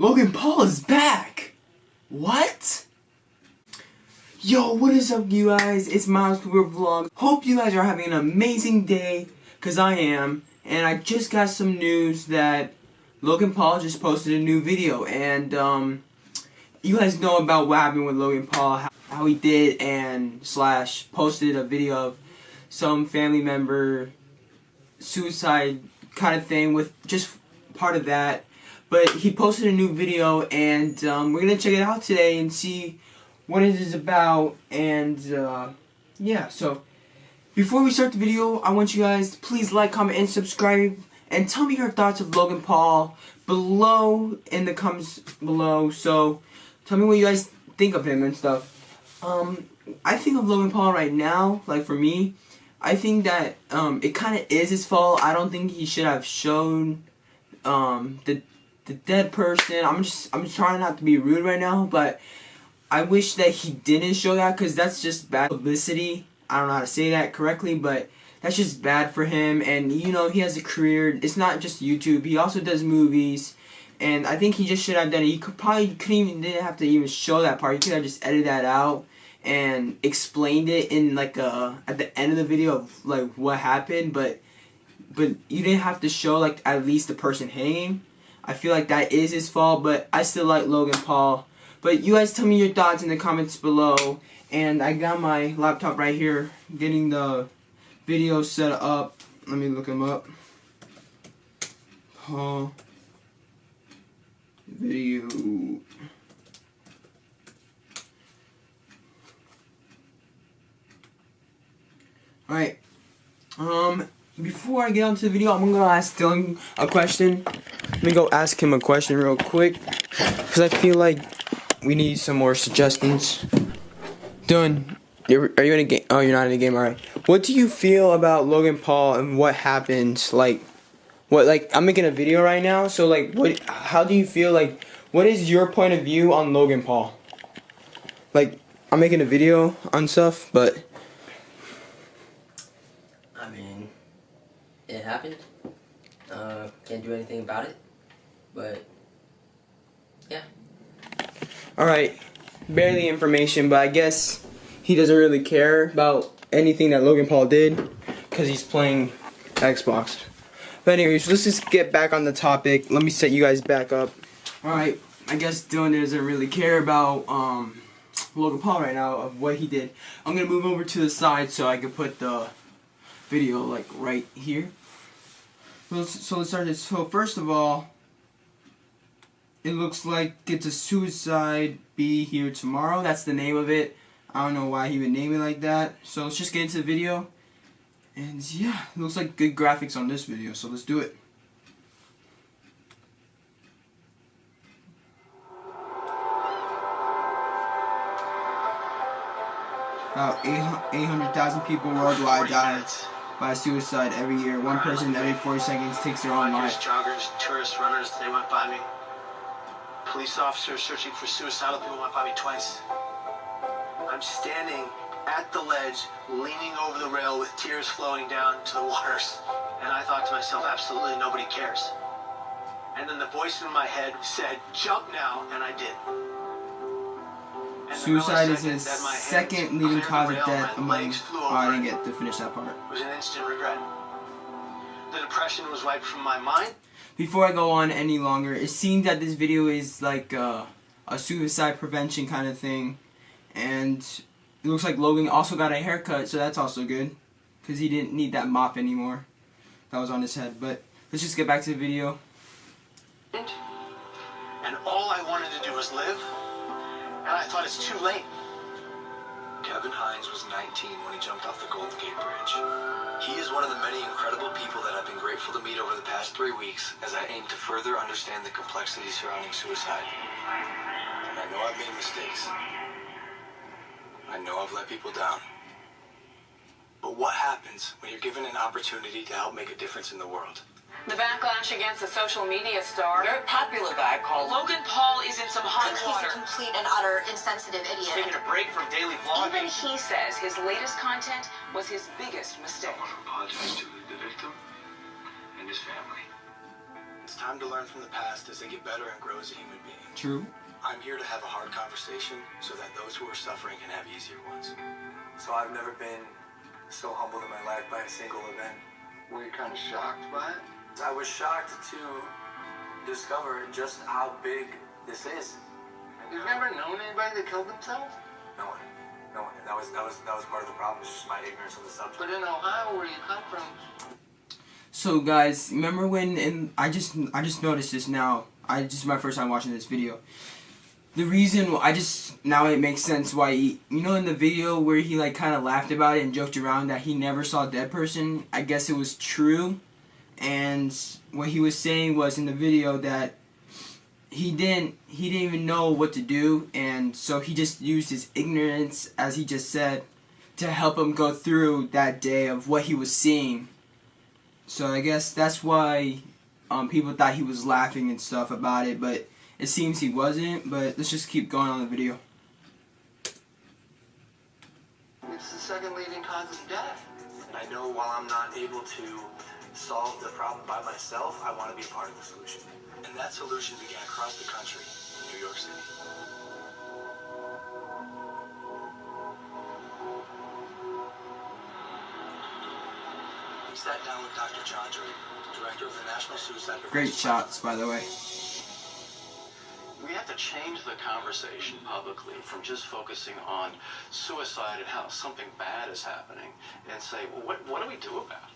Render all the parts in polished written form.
Logan Paul is back! What? Yo, what is up, you guys? It's MilesCooperVlogs. Hope you guys are having an amazing day, cause I am. And I just got some news that Logan Paul just posted a new video, and you guys know about what happened with Logan Paul, how he did and / posted a video of some family member suicide kind of thing with just part of that. But he posted a new video, and we're gonna check it out today and see what it is about. And yeah, so before we start the video, I want you guys to please like, comment, and subscribe, and tell me your thoughts of Logan Paul below in the comments below. So tell me what you guys think of him and stuff. I think of Logan Paul right now, like for me, I think that it kind of is his fault. I don't think he should have shown the dead person. I'm just trying not to be rude right now, but I wish that he didn't show that, because that's just bad publicity. I don't know how to say that correctly, but that's just bad for him. And you know, he has a career. It's not just YouTube. He also does movies, and I think he just should have done it. He didn't have to even show that part. He could have just edited that out and explained it in like at the end of the video of like what happened, but you didn't have to show like at least the person hanging. I feel like that is his fault, but I still like Logan Paul. But you guys tell me your thoughts in the comments below. And I got my laptop right here, getting the video set up. Let me look him up. Paul video. Alright. Before I get on to the video, I'm gonna ask Dylan a question. Let me go ask him a question real quick, because I feel like we need some more suggestions. Dylan, are you in a game? Oh, you're not in a game. Alright. What do you feel about Logan Paul and what happened? Like, I'm making a video right now, so like, how do you feel? Like, what is your point of view on Logan Paul? Like, I'm making a video on stuff, but I mean, it happened. Can't do anything about it. But yeah. Alright. Barely information, but I guess he doesn't really care about anything that Logan Paul did, because he's playing Xbox. But anyways, let's just get back on the topic. Let me set you guys back up. Alright, I guess Dylan doesn't really care about Logan Paul right now, of what he did. I'm gonna move over to the side so I can put the video like right here. So let's start this. So first of all, it looks like it's a suicide be here tomorrow. That's the name of it. I don't know why he would name it like that. So let's just get into the video. And yeah, it looks like good graphics on this video, so let's do it. About 800,000 people worldwide die by suicide every year. One person every 40 seconds takes their own life. Joggers, tourists, runners, they went by me. Police officers searching for suicidal people went by me twice. I'm standing at the ledge, leaning over the rail with tears flowing down to the waters. And I thought to myself, absolutely nobody cares. And then the voice in my head said, jump now, and I did. And suicide is his second leading cause of death among... Oh, I didn't get to finish that part. It was an instant regret. The depression was wiped from my mind. Before I go on any longer, it seems that this video is like a suicide prevention kind of thing. And it looks like Logan also got a haircut, so that's also good, because he didn't need that mop anymore that was on his head. But let's just get back to the video. And all I wanted to do was live, and I thought it's too late. Kevin Hines was 19 when he jumped off the Golden Gate Bridge. He is one of the many incredible people that I've been grateful to meet over the past 3 weeks as I aim to further understand the complexities surrounding suicide. And I know I've made mistakes. I know I've let people down. But what happens when you're given an opportunity to help make a difference in the world? The backlash against the social media star, very popular guy called Logan Paul, is in some hot water. He's a complete and utter insensitive idiot. Taking a break from daily vlogging. Even he says his latest content was his biggest mistake. I want to apologize to the victim and his family. It's time to learn from the past as they get better and grow as a human being. True. I'm here to have a hard conversation so that those who are suffering can have easier ones. So I've never been so humbled in my life by a single event. Were you kind of shocked by it? I was shocked to discover just how big this is. You've never known anybody that killed themselves? No one. That was part of the problem. It's just my ignorance on the subject. But in Ohio, where you come from. So guys, remember when? I just noticed this now. This is my first time watching this video. The reason now it makes sense why in the video where he like kind of laughed about it and joked around that he never saw a dead person. I guess it was true, and what he was saying was in the video that he didn't even know what to do, and so he just used his ignorance, as he just said, to help him go through that day of what he was seeing. So I guess that's why people thought he was laughing and stuff about it, but it seems he wasn't. But let's just keep going on the video. It's the second leading cause of death. And I know while I'm not able to solve the problem by myself, I want to be a part of the solution. And that solution began across the country in New York City. We sat down with Dr. John Draper, director of the National Suicide Prevention. Great shots, by the way. We have to change the conversation publicly from just focusing on suicide and how something bad is happening and say, well, what do we do about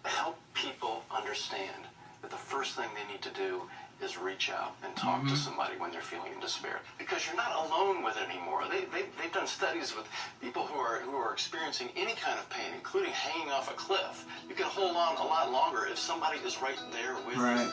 it? Help people understand that the first thing they need to do is reach out and talk to somebody when they're feeling in despair, because you're not alone with it anymore. They've done studies with people who are experiencing any kind of pain, including hanging off a cliff. You can hold on a lot longer if somebody is right there with you.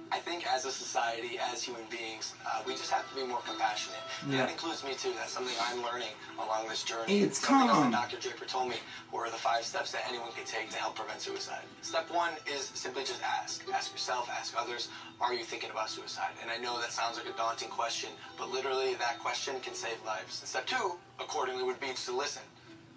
I think as a society, as human beings, we just have to be more compassionate. Yeah. That includes me too. That's something I'm learning along this journey. It's something else calm. that Dr. Draper told me were the 5 steps that anyone can take to help prevent suicide. Step 1 is simply just ask. Ask yourself, ask others, are you thinking about suicide? And I know that sounds like a daunting question, but literally that question can save lives. And step 2, accordingly, would be to listen.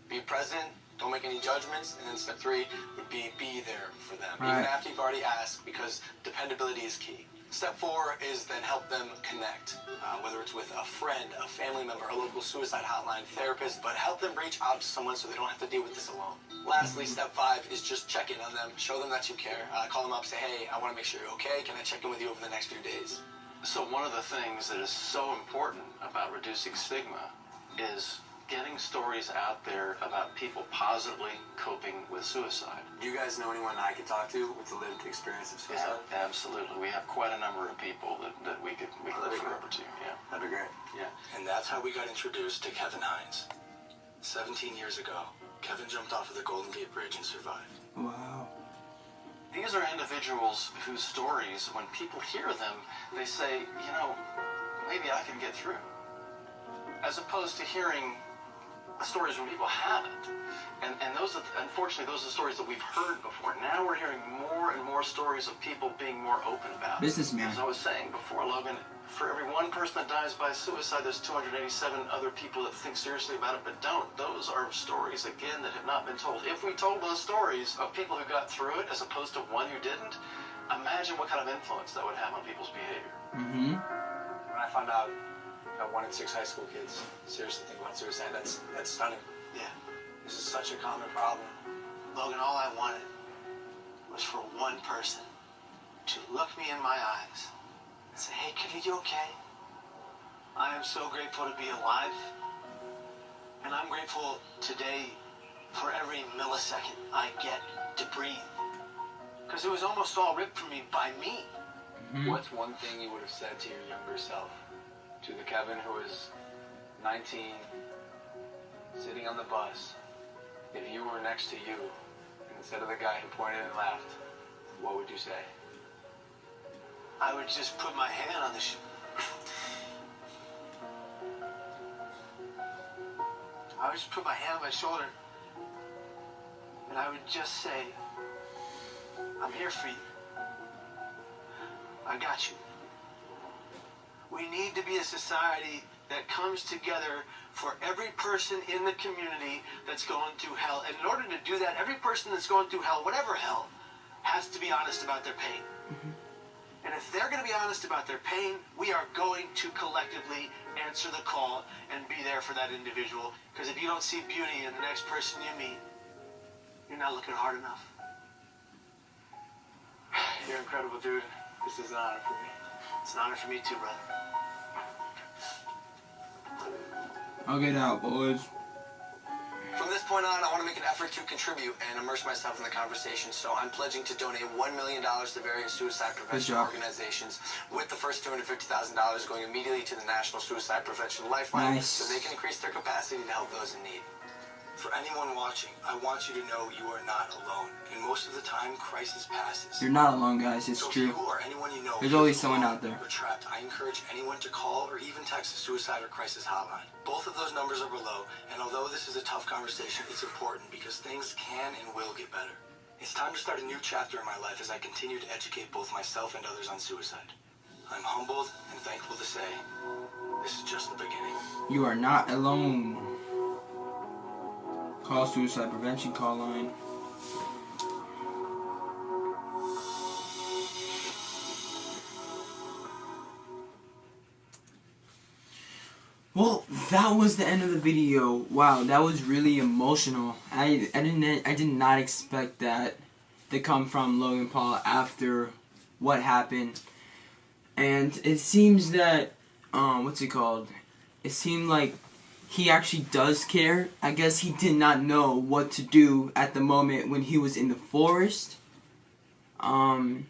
Be present. Don't make any judgments. And then step 3 would be there for them, even after you've already asked, because dependability is key. Step 4 is then help them connect, whether it's with a friend, a family member, a local suicide hotline, therapist, but help them reach out to someone so they don't have to deal with this alone. Lastly, step 5 is just check in on them, show them that you care, call them up, say, hey, I want to make sure you're okay, can I check in with you over the next few days? So one of the things that is so important about reducing stigma is getting stories out there about people positively coping with suicide. Do you guys know anyone I could talk to with the lived experience of suicide? Yeah, absolutely. We have quite a number of people that we could refer over to. Yeah, that'd be great. Yeah, and that's how we got introduced to Kevin Hines. 17 years ago, Kevin jumped off of the Golden Gate Bridge and survived. Wow. These are individuals whose stories, when people hear them, they say, maybe I can get through. As opposed to hearing stories when people haven't. And those, unfortunately, those are the stories that we've heard before. Now we're hearing more and more stories of people being more open about it. Businessman. As I was saying before, Logan, for every one person that dies by suicide, there's 287 other people that think seriously about it but don't. Those are stories, again, that have not been told. If we told those stories of people who got through it as opposed to one who didn't, imagine what kind of influence that would have on people's behavior. When I found out that 1 in 6 high school kids seriously think about suicide, that's stunning. Yeah. This is such a common problem. Logan, all I wanted was for one person to look me in my eyes and say, hey, kid, are you okay? I am so grateful to be alive. And I'm grateful today for every millisecond I get to breathe. Because it was almost all ripped from me by me. What's one thing you would have said to your younger self? To the Kevin who is 19, sitting on the bus, if you were next to you, and instead of the guy who pointed and laughed, what would you say? I would just put my hand on the I would just put my hand on my shoulder, and I would just say, I'm here for you. I got you. We need to be a society that comes together for every person in the community that's going through hell. And in order to do that, every person that's going through hell, whatever hell, has to be honest about their pain. And if they're going to be honest about their pain, we are going to collectively answer the call and be there for that individual. Because if you don't see beauty in the next person you meet, you're not looking hard enough. You're incredible, dude. This is an honor for me. It's an honor for me too, brother. I'll get out, boys. From this point on, I want to make an effort to contribute and immerse myself in the conversation, so I'm pledging to donate $1 million to various suicide prevention organizations, with the first $250,000 going immediately to the National Suicide Prevention Lifeline, so they can increase their capacity to help those in need. For anyone watching, I want you to know you are not alone, and most of the time, crisis passes. You're not alone, guys. It's so true. If you or anyone you know There's always someone out there. Or trapped, I encourage anyone to call or even text the suicide or crisis hotline. Both of those numbers are below, and although this is a tough conversation, it's important because things can and will get better. It's time to start a new chapter in my life as I continue to educate both myself and others on suicide. I'm humbled and thankful to say, this is just the beginning. You are not alone. Call suicide prevention call line. Well, that was the end of the video. Wow, that was really emotional. I did not expect that to come from Logan Paul after what happened. And it seems that what's it called? It seemed like he actually does care. I guess he did not know what to do at the moment when he was in the forest. I'm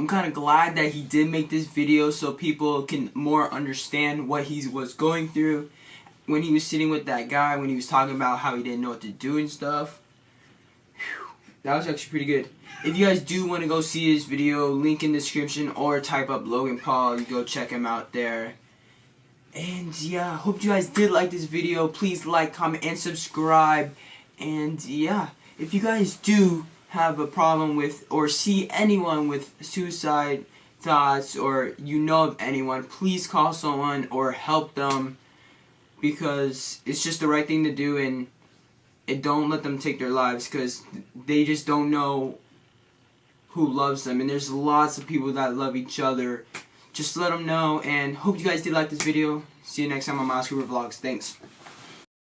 kind of glad that he did make this video so people can more understand what he was going through when he was sitting with that guy, when he was talking about how he didn't know what to do and stuff. Whew, that was actually pretty good. If you guys do want to go see his video, link in the description, or type up Logan Paul, you go check him out there. And yeah, hope you guys did like this video. Please like, comment, and subscribe. And yeah, if you guys do have a problem with or see anyone with suicide thoughts, or you know of anyone, please call someone or help them, because it's just the right thing to do, and don't let them take their lives, because they just don't know who loves them, and there's lots of people that love each other. Just let them know, and hope you guys did like this video. See you next time on MilesCooperVlogs. Thanks.